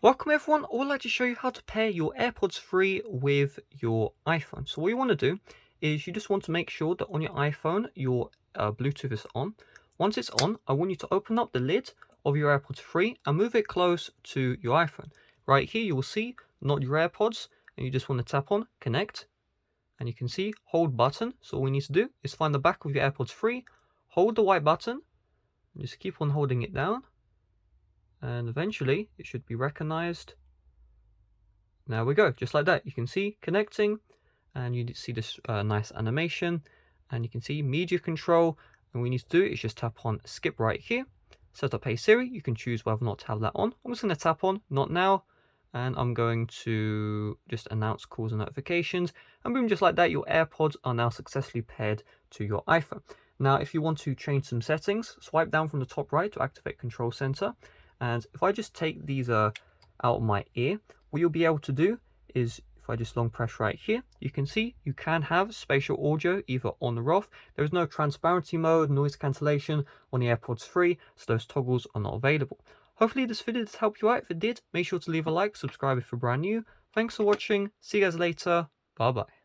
Welcome everyone, I would like to show you how to pair your AirPods 3 with your iPhone. So what you want to do is you just want to make sure that on your iPhone your Bluetooth is on. Once it's on, I want you to open up the lid of your AirPods 3 and move it close to your iPhone. Right here you will see not your AirPods, and you just want to tap on connect, and you can see hold button. So all we need to do is find the back of your AirPods 3, hold the white button, and just keep on holding it down, and eventually it should be recognized. There we go, just like that. You can see connecting, and you see this nice animation, and you can see media control. And what we need to do is just tap on skip right here. Set up Hey Siri. You can choose whether or not to have that on. I'm just going to tap on not now, and I'm going to just announce calls and notifications, and boom, just like that, your AirPods are now successfully paired to your iPhone. Now, if you want to change some settings, swipe down from the top right to activate Control Center. And if I just take these out of my ear, what you'll be able to do is, if I just long press right here, you can see you can have spatial audio either on or off. There is no transparency mode, noise cancellation on the AirPods 3, so those toggles are not available. Hopefully this video did help you out. If it did, make sure to leave a like, subscribe if you're brand new. Thanks for watching, see you guys later, bye bye.